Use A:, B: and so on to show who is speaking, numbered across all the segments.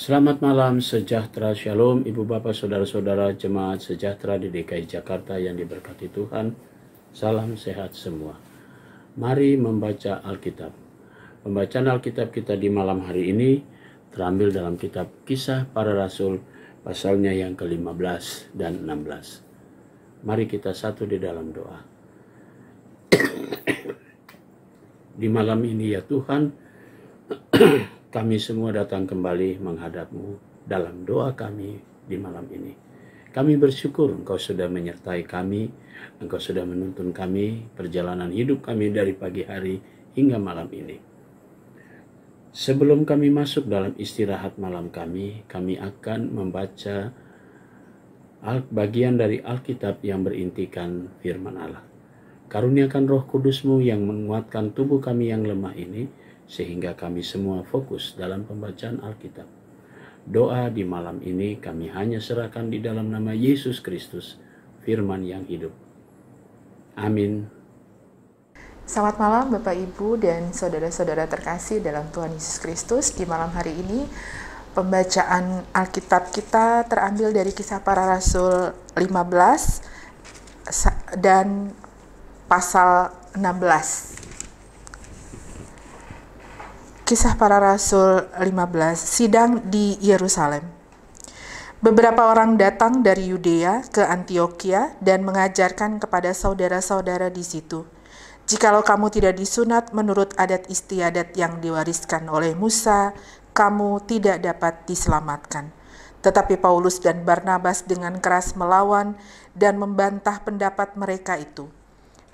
A: Selamat malam, sejahtera, shalom, ibu bapak, saudara-saudara, jemaat sejahtera di DKI Jakarta yang diberkati Tuhan. Salam sehat semua. Mari membaca Alkitab. Pembacaan Alkitab kita di malam hari ini terambil dalam kitab Kisah Para Rasul, pasalnya yang ke-15 dan 16. Mari kita satu di dalam doa. Di malam ini ya Tuhan, kami semua datang kembali menghadap-Mu dalam doa kami di malam ini. Kami bersyukur Engkau sudah menyertai kami, Engkau sudah menuntun kami, perjalanan hidup kami dari pagi hari hingga malam ini. Sebelum kami masuk dalam istirahat malam kami akan membaca bagian dari Alkitab yang berintikan firman Allah. Karuniakan Roh Kudus-Mu yang menguatkan tubuh kami yang lemah ini, sehingga kami semua fokus dalam pembacaan Alkitab. Doa di malam ini kami hanya serahkan di dalam nama Yesus Kristus, firman yang hidup. Amin.
B: Selamat malam Bapak Ibu dan saudara-saudara terkasih dalam Tuhan Yesus Kristus. Di malam hari ini pembacaan Alkitab kita terambil dari Kisah Para Rasul 15 dan pasal 16. Kisah Para Rasul 15, sidang di Yerusalem. Beberapa orang datang dari Yudea ke Antiokhia dan mengajarkan kepada saudara-saudara di situ, "Jikalau kamu tidak disunat menurut adat istiadat yang diwariskan oleh Musa, kamu tidak dapat diselamatkan." Tetapi Paulus dan Barnabas dengan keras melawan dan membantah pendapat mereka itu.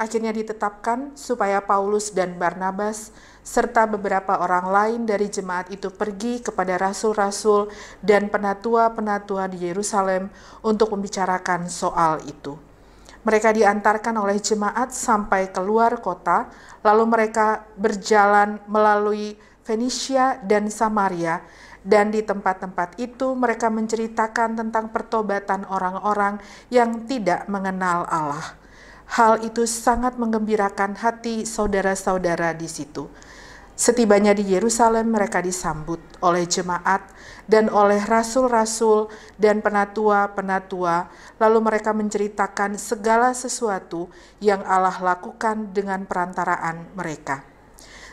B: Akhirnya ditetapkan supaya Paulus dan Barnabas serta beberapa orang lain dari jemaat itu pergi kepada rasul-rasul dan penatua-penatua di Yerusalem untuk membicarakan soal itu. Mereka diantarkan oleh jemaat sampai keluar kota, lalu mereka berjalan melalui Fenisia dan Samaria, dan di tempat-tempat itu mereka menceritakan tentang pertobatan orang-orang yang tidak mengenal Allah. Hal itu sangat menggembirakan hati saudara-saudara di situ. Setibanya di Yerusalem, mereka disambut oleh jemaat dan oleh rasul-rasul dan penatua-penatua, lalu mereka menceritakan segala sesuatu yang Allah lakukan dengan perantaraan mereka.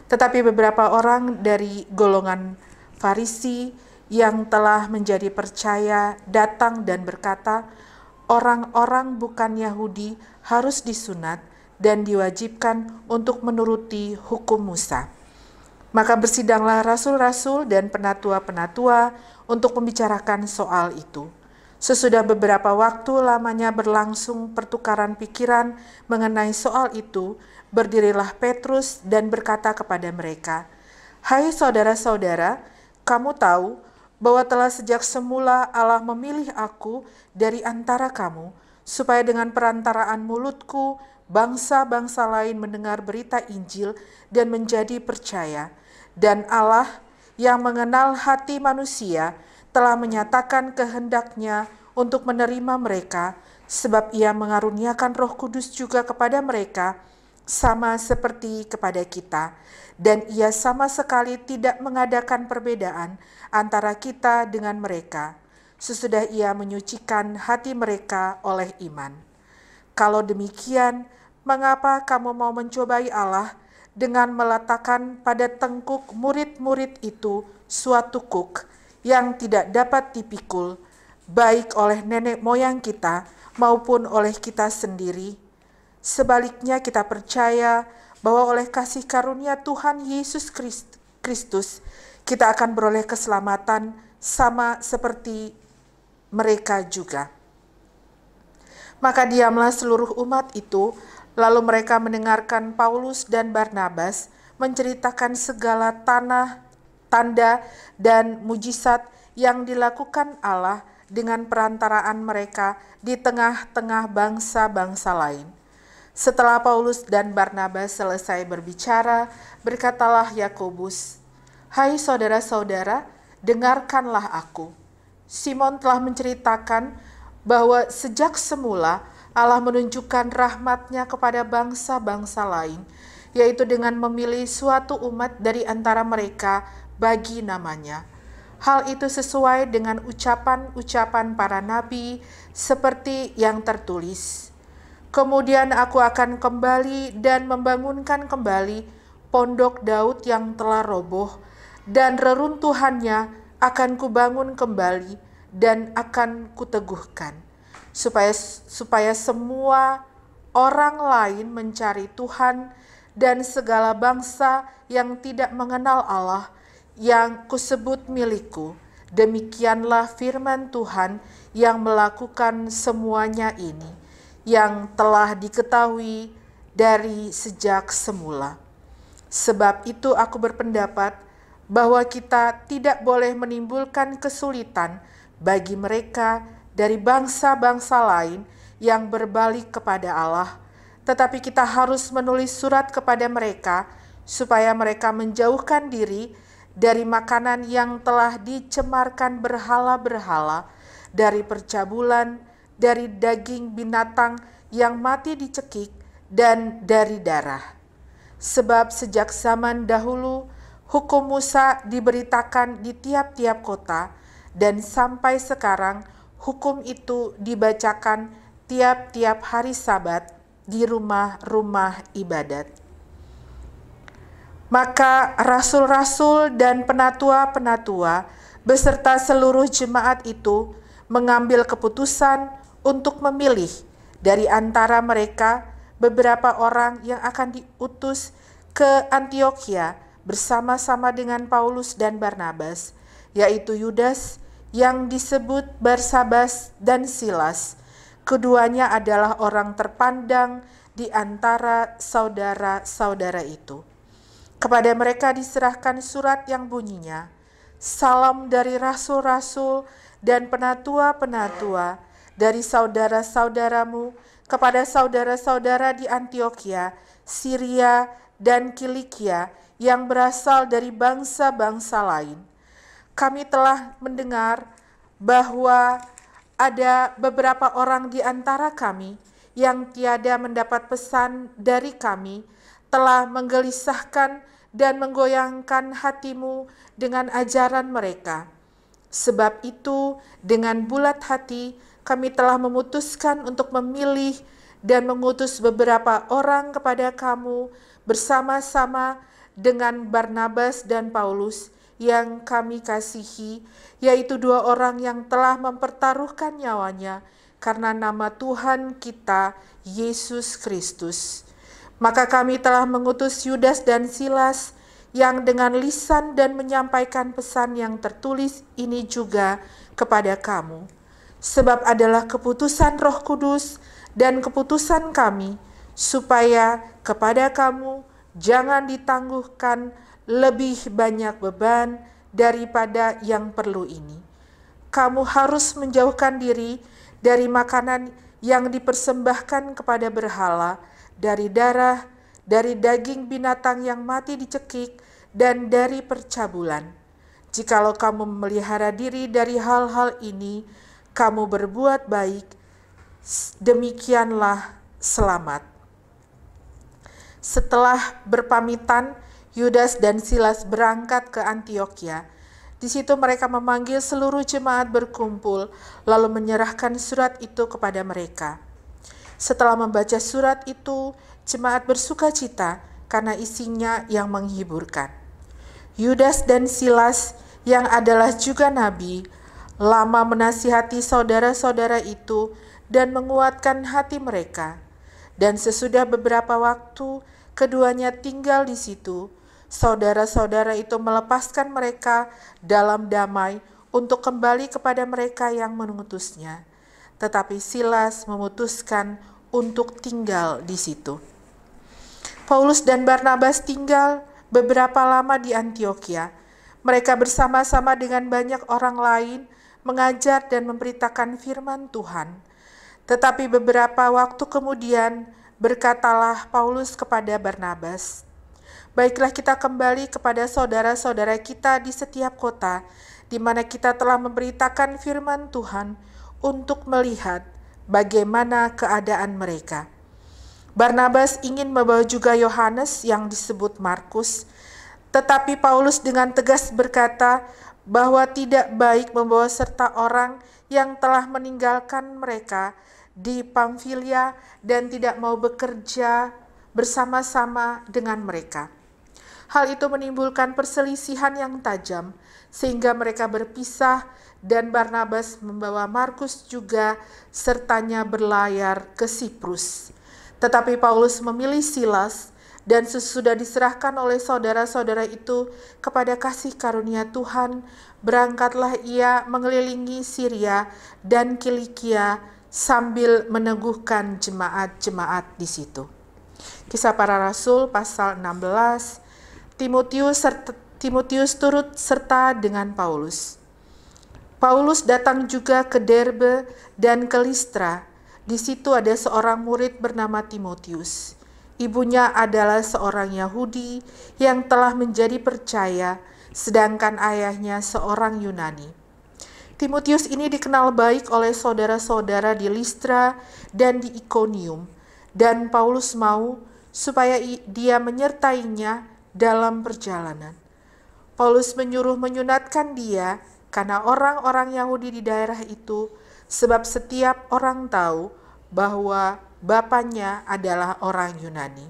B: Tetapi beberapa orang dari golongan Farisi yang telah menjadi percaya datang dan berkata, "Orang-orang bukan Yahudi harus disunat dan diwajibkan untuk menuruti hukum Musa." Maka bersidanglah rasul-rasul dan penatua-penatua untuk membicarakan soal itu. Sesudah beberapa waktu lamanya berlangsung pertukaran pikiran mengenai soal itu, berdirilah Petrus dan berkata kepada mereka, "Hai saudara-saudara, kamu tahu bahwa telah sejak semula Allah memilih aku dari antara kamu, supaya dengan perantaraan mulutku bangsa-bangsa lain mendengar berita Injil dan menjadi percaya. Dan Allah yang mengenal hati manusia telah menyatakan kehendaknya untuk menerima mereka, sebab Ia mengaruniakan Roh Kudus juga kepada mereka, sama seperti kepada kita. Dan Ia sama sekali tidak mengadakan perbedaan antara kita dengan mereka, sesudah Ia menyucikan hati mereka oleh iman. Kalau demikian, mengapa kamu mau mencobai Allah dengan meletakkan pada tengkuk murid-murid itu suatu kuk yang tidak dapat dipikul, baik oleh nenek moyang kita maupun oleh kita sendiri? Sebaliknya kita percaya bahwa oleh kasih karunia Tuhan Yesus Kristus, kita akan beroleh keselamatan sama seperti mereka juga." Maka diamlah seluruh umat itu, lalu mereka mendengarkan Paulus dan Barnabas menceritakan segala tanda dan mujizat yang dilakukan Allah dengan perantaraan mereka di tengah-tengah bangsa-bangsa lain. Setelah Paulus dan Barnabas selesai berbicara, berkatalah Yakobus, "Hai saudara-saudara, dengarkanlah aku. Simon telah menceritakan bahwa sejak semula Allah menunjukkan rahmat-Nya kepada bangsa-bangsa lain, yaitu dengan memilih suatu umat dari antara mereka bagi namanya. Hal itu sesuai dengan ucapan-ucapan para nabi seperti yang tertulis. Kemudian aku akan kembali dan membangunkan kembali pondok Daud yang telah roboh, dan reruntuhannya akan kubangun kembali dan akan kuteguhkan, supaya semua orang lain mencari Tuhan, dan segala bangsa yang tidak mengenal Allah yang kusebut milikku. Demikianlah firman Tuhan yang melakukan semuanya ini, yang telah diketahui dari sejak semula. Sebab itu aku berpendapat bahwa kita tidak boleh menimbulkan kesulitan bagi mereka dari bangsa-bangsa lain yang berbalik kepada Allah, tetapi kita harus menulis surat kepada mereka supaya mereka menjauhkan diri dari makanan yang telah dicemarkan berhala-berhala, dari percabulan, dari daging binatang yang mati dicekik, dan dari darah. Sebab sejak zaman dahulu hukum Musa diberitakan di tiap-tiap kota, dan sampai sekarang hukum itu dibacakan tiap-tiap hari Sabat di rumah-rumah ibadat. Maka rasul-rasul dan penatua-penatua beserta seluruh jemaat itu mengambil keputusan untuk memilih dari antara mereka beberapa orang yang akan diutus ke Antiokhia bersama-sama dengan Paulus dan Barnabas, yaitu Yudas yang disebut Barsabas dan Silas. Keduanya adalah orang terpandang di antara saudara-saudara itu. Kepada mereka diserahkan surat yang bunyinya, salam dari rasul-rasul dan penatua-penatua dari saudara-saudaramu kepada saudara-saudara di Antiokhia, Syria, dan Kilikia yang berasal dari bangsa-bangsa lain. Kami telah mendengar bahwa ada beberapa orang di antara kami yang tiada mendapat pesan dari kami, telah menggelisahkan dan menggoyangkan hatimu dengan ajaran mereka. Sebab itu, dengan bulat hati kami telah memutuskan untuk memilih dan mengutus beberapa orang kepada kamu bersama-sama dengan Barnabas dan Paulus yang kami kasihi, yaitu 2 orang yang telah mempertaruhkan nyawanya karena nama Tuhan kita, Yesus Kristus. Maka kami telah mengutus Yudas dan Silas yang dengan lisan dan menyampaikan pesan yang tertulis ini juga kepada kamu. Sebab adalah keputusan Roh Kudus dan keputusan kami, supaya kepada kamu jangan ditangguhkan lebih banyak beban daripada yang perlu ini. Kamu harus menjauhkan diri dari makanan yang dipersembahkan kepada berhala, dari darah, dari daging binatang yang mati dicekik, dan dari percabulan. Jikalau kamu memelihara diri dari hal-hal ini, kamu berbuat baik, demikianlah selamat. Setelah berpamitan, Yudas dan Silas berangkat ke Antiokhia. Di situ mereka memanggil seluruh jemaat berkumpul, lalu menyerahkan surat itu kepada mereka. Setelah membaca surat itu, jemaat bersuka cita karena isinya yang menghiburkan. Yudas dan Silas yang adalah juga nabi, lama menasihati saudara-saudara itu dan menguatkan hati mereka. Dan sesudah beberapa waktu, keduanya tinggal di situ. Saudara-saudara itu melepaskan mereka dalam damai untuk kembali kepada mereka yang mengutusnya. Tetapi Silas memutuskan untuk tinggal di situ. Paulus dan Barnabas tinggal beberapa lama di Antiokhia. Mereka bersama-sama dengan banyak orang lain mengajar dan memberitakan firman Tuhan. Tetapi beberapa waktu kemudian berkatalah Paulus kepada Barnabas, "Baiklah kita kembali kepada saudara-saudara kita di setiap kota, di mana kita telah memberitakan firman Tuhan untuk melihat bagaimana keadaan mereka." Barnabas ingin membawa juga Yohanes yang disebut Markus, tetapi Paulus dengan tegas berkata bahwa tidak baik membawa serta orang yang telah meninggalkan mereka di Pamfilia dan tidak mau bekerja bersama-sama dengan mereka. Hal itu menimbulkan perselisihan yang tajam, sehingga mereka berpisah dan Barnabas membawa Markus juga sertanya berlayar ke Siprus. Tetapi Paulus memilih Silas, dan sesudah diserahkan oleh saudara-saudara itu kepada kasih karunia Tuhan, berangkatlah ia mengelilingi Syria dan Kilikia sambil meneguhkan jemaat-jemaat di situ. Kisah Para Rasul pasal 16. Timotius turut serta dengan Paulus. Paulus datang juga ke Derbe dan ke Listra. Di situ ada seorang murid bernama Timotius. Ibunya adalah seorang Yahudi yang telah menjadi percaya, sedangkan ayahnya seorang Yunani. Timotius ini dikenal baik oleh saudara-saudara di Listra dan di Ikonium, dan Paulus mau supaya dia menyertainya dalam perjalanan. Paulus menyuruh menyunatkan dia karena orang-orang Yahudi di daerah itu, sebab setiap orang tahu bahwa bapaknya adalah orang Yunani.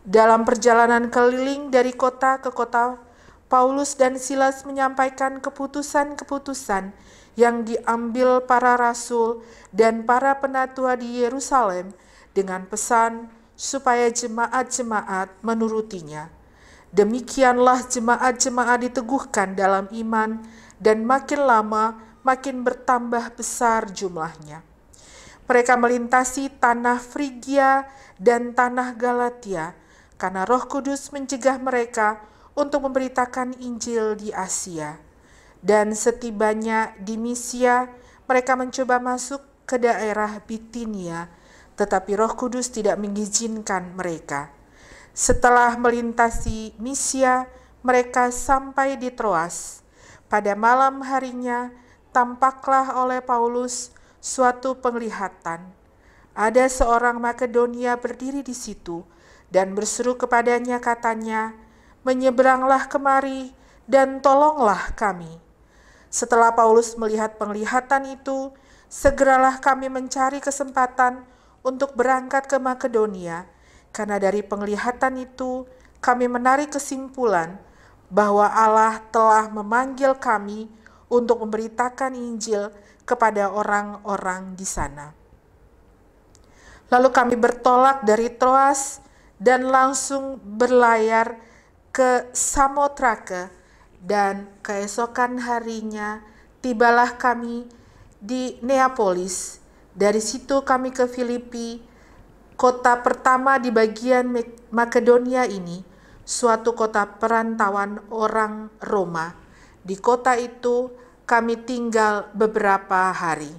B: Dalam perjalanan keliling dari kota ke kota, Paulus dan Silas menyampaikan keputusan-keputusan yang diambil para rasul dan para penatua di Yerusalem dengan pesan supaya jemaat-jemaat menurutinya. Demikianlah jemaat-jemaat diteguhkan dalam iman dan makin lama makin bertambah besar jumlahnya. Mereka melintasi tanah Frigia dan tanah Galatia karena Roh Kudus mencegah mereka untuk memberitakan Injil di Asia. Dan setibanya di Misia, mereka mencoba masuk ke daerah Bitinia, tetapi Roh Kudus tidak mengizinkan mereka. Setelah melintasi Misia, mereka sampai di Troas. Pada malam harinya, tampaklah oleh Paulus suatu penglihatan. Ada seorang Makedonia berdiri di situ dan berseru kepadanya, katanya, "Menyeberanglah kemari dan tolonglah kami." Setelah Paulus melihat penglihatan itu, segeralah kami mencari kesempatan untuk berangkat ke Makedonia, karena dari penglihatan itu kami menarik kesimpulan bahwa Allah telah memanggil kami untuk memberitakan Injil kepada orang-orang di sana. Lalu kami bertolak dari Troas dan langsung berlayar ke Samotrake, dan keesokan harinya tibalah kami di Neapolis. Dari situ kami ke Filipi, kota pertama di bagian Makedonia ini, suatu kota perantauan orang Roma. Di kota itu kami tinggal beberapa hari.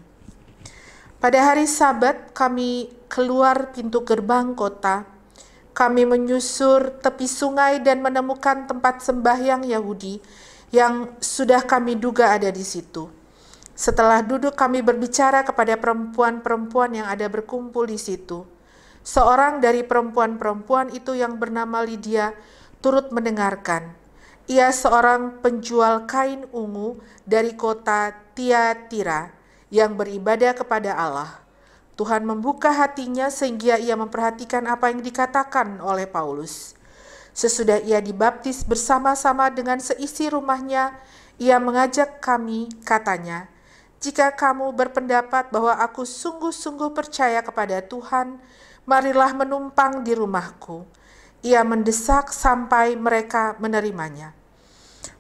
B: Pada hari Sabat kami keluar pintu gerbang kota. Kami menyusur tepi sungai dan menemukan tempat sembahyang Yahudi yang sudah kami duga ada di situ. Setelah duduk kami berbicara kepada perempuan-perempuan yang ada berkumpul di situ. Seorang dari perempuan-perempuan itu yang bernama Lydia turut mendengarkan. Ia seorang penjual kain ungu dari kota Tiatira yang beribadah kepada Allah. Tuhan membuka hatinya sehingga ia memperhatikan apa yang dikatakan oleh Paulus. Sesudah ia dibaptis bersama-sama dengan seisi rumahnya, ia mengajak kami, katanya, "Jika kamu berpendapat bahwa aku sungguh-sungguh percaya kepada Tuhan, marilah menumpang di rumahku." Ia mendesak sampai mereka menerimanya.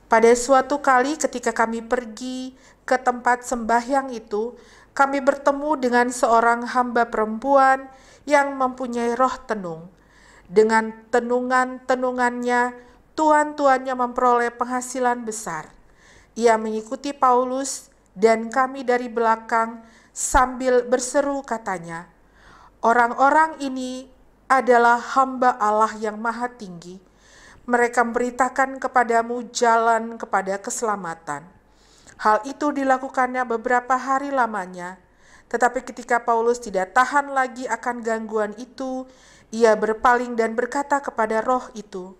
B: Pada suatu kali ketika kami pergi ke tempat sembahyang itu, kami bertemu dengan seorang hamba perempuan yang mempunyai roh tenung. Dengan tenungan-tenungannya, tuan-tuannya memperoleh penghasilan besar. Ia mengikuti Paulus dan kami dari belakang sambil berseru, katanya, "Orang-orang ini adalah hamba Allah yang Maha Tinggi. Mereka memberitakan kepadamu jalan kepada keselamatan." Hal itu dilakukannya beberapa hari lamanya, tetapi ketika Paulus tidak tahan lagi akan gangguan itu, ia berpaling dan berkata kepada roh itu,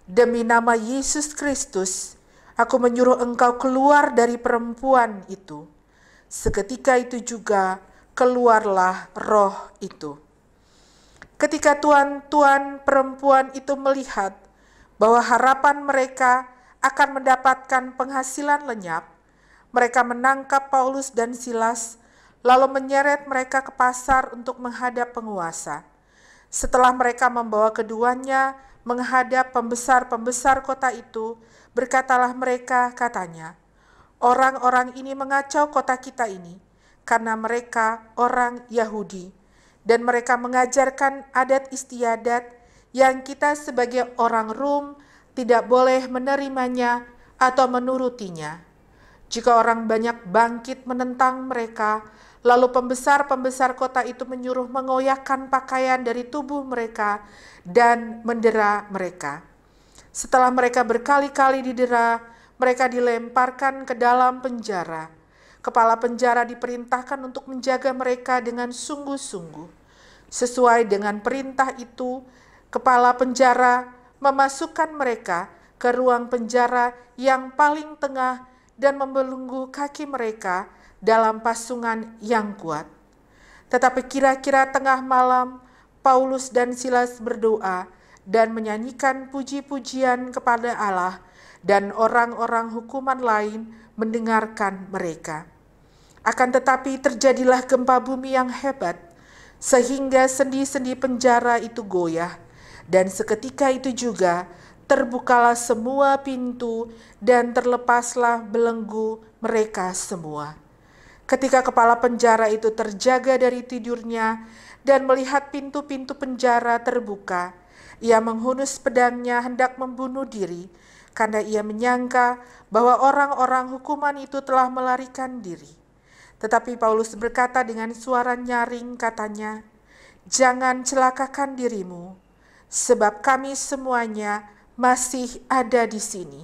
B: "Demi nama Yesus Kristus, Aku menyuruh engkau keluar dari perempuan itu. Seketika itu juga keluarlah roh itu. Ketika tuan-tuan perempuan itu melihat bahwa harapan mereka akan mendapatkan penghasilan lenyap, mereka menangkap Paulus dan Silas, lalu menyeret mereka ke pasar untuk menghadap penguasa. Setelah mereka membawa keduanya menghadap pembesar-pembesar kota itu, berkatalah mereka, katanya, orang-orang ini mengacau kota kita ini, karena mereka orang Yahudi, dan mereka mengajarkan adat istiadat yang kita sebagai orang Rom tidak boleh menerimanya atau menurutinya. Jika orang banyak bangkit menentang mereka, lalu pembesar-pembesar kota itu menyuruh mengoyakkan pakaian dari tubuh mereka dan mendera mereka. Setelah mereka berkali-kali didera, mereka dilemparkan ke dalam penjara. Kepala penjara diperintahkan untuk menjaga mereka dengan sungguh-sungguh. Sesuai dengan perintah itu, kepala penjara memasukkan mereka ke ruang penjara yang paling tengah dan membelenggu kaki mereka dalam pasungan yang kuat. Tetapi kira-kira tengah malam, Paulus dan Silas berdoa dan menyanyikan puji-pujian kepada Allah, dan orang-orang hukuman lain mendengarkan mereka. Akan tetapi terjadilah gempa bumi yang hebat, sehingga sendi-sendi penjara itu goyah, dan seketika itu juga terbukalah semua pintu dan terlepaslah belenggu mereka semua. Ketika kepala penjara itu terjaga dari tidurnya dan melihat pintu-pintu penjara terbuka, ia menghunus pedangnya hendak membunuh diri, karena ia menyangka bahwa orang-orang hukuman itu telah melarikan diri. Tetapi Paulus berkata dengan suara nyaring, katanya, "Jangan celakakan dirimu, sebab kami semuanya masih ada di sini."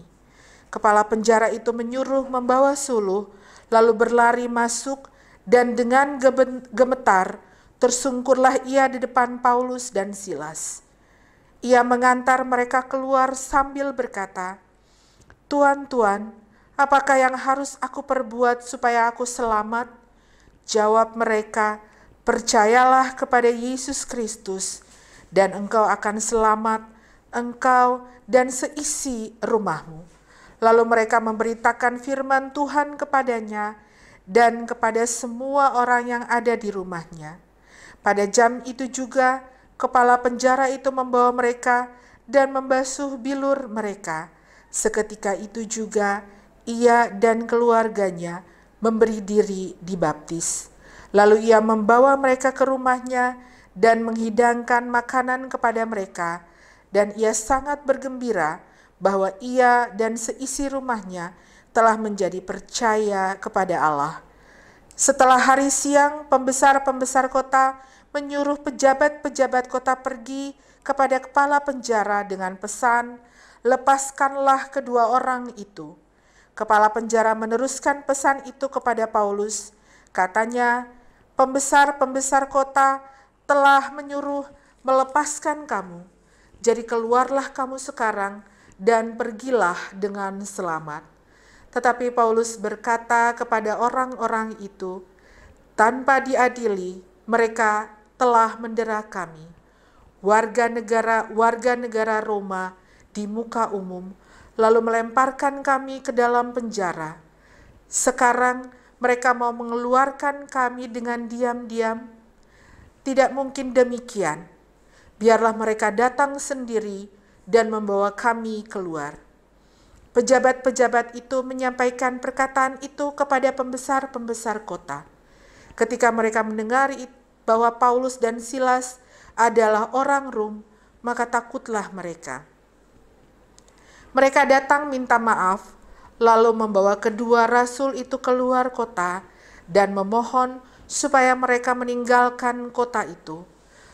B: Kepala penjara itu menyuruh membawa suluh, lalu berlari masuk, dan dengan gemetar tersungkurlah ia di depan Paulus dan Silas. Ia mengantar mereka keluar sambil berkata, "Tuan-tuan, apakah yang harus aku perbuat supaya aku selamat?" Jawab mereka, "Percayalah kepada Yesus Kristus, dan engkau akan selamat, engkau dan seisi rumahmu." Lalu mereka memberitakan firman Tuhan kepadanya dan kepada semua orang yang ada di rumahnya. Pada jam itu juga, kepala penjara itu membawa mereka dan membasuh bilur mereka. Seketika itu juga ia dan keluarganya memberi diri dibaptis. Lalu ia membawa mereka ke rumahnya dan menghidangkan makanan kepada mereka, dan ia sangat bergembira bahwa ia dan seisi rumahnya telah menjadi percaya kepada Allah. Setelah hari siang, pembesar-pembesar kota menyuruh pejabat-pejabat kota pergi kepada kepala penjara dengan pesan, "Lepaskanlah kedua orang itu." Kepala penjara meneruskan pesan itu kepada Paulus. Katanya, "Pembesar-pembesar kota telah menyuruh melepaskan kamu. Jadi keluarlah kamu sekarang dan pergilah dengan selamat." Tetapi Paulus berkata kepada orang-orang itu, "Tanpa diadili, mereka telah mendera kami, warga negara Roma, di muka umum, lalu melemparkan kami ke dalam penjara. Sekarang mereka mau mengeluarkan kami dengan diam-diam? Tidak mungkin demikian. Biarlah mereka datang sendiri dan membawa kami keluar." Pejabat-pejabat itu menyampaikan perkataan itu kepada pembesar-pembesar kota. Ketika mereka mendengar bahwa Paulus dan Silas adalah orang Rom, maka takutlah mereka. Mereka datang minta maaf, lalu membawa kedua rasul itu keluar kota dan memohon supaya mereka meninggalkan kota itu.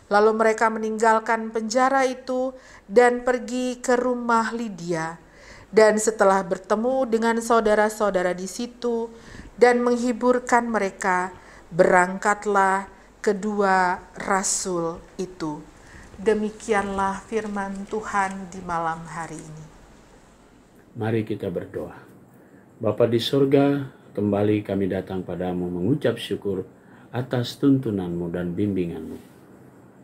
B: Lalu mereka meninggalkan penjara itu dan pergi ke rumah Lydia. Dan setelah bertemu dengan saudara-saudara di situ dan menghiburkan mereka, berangkatlah kedua rasul itu. Demikianlah firman Tuhan di malam hari ini.
A: Mari kita berdoa. Bapa di sorga, kembali kami datang padamu mengucap syukur atas tuntunanmu dan bimbinganmu.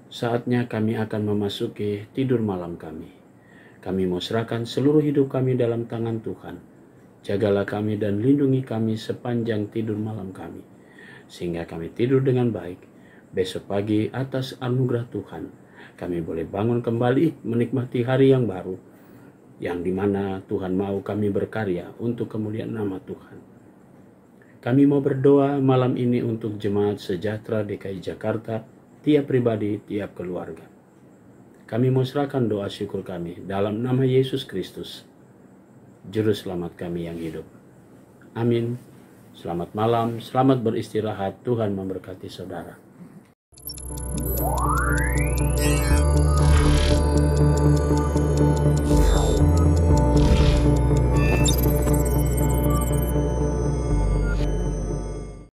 A: Saatnya kami akan memasuki tidur malam kami. Kami mau serahkan seluruh hidup kami dalam tangan Tuhan. Jagalah kami dan lindungi kami sepanjang tidur malam kami, sehingga kami tidur dengan baik. Besok pagi atas anugerah Tuhan, kami boleh bangun kembali menikmati hari yang baru, yang dimana Tuhan mau kami berkarya untuk kemuliaan nama Tuhan. Kami mau berdoa malam ini untuk Jemaat Sejahtera DKI Jakarta, tiap pribadi, tiap keluarga. Kami mau serahkan doa syukur kami dalam nama Yesus Kristus, Juru Selamat kami yang hidup. Amin. Selamat malam, selamat beristirahat, Tuhan memberkati saudara.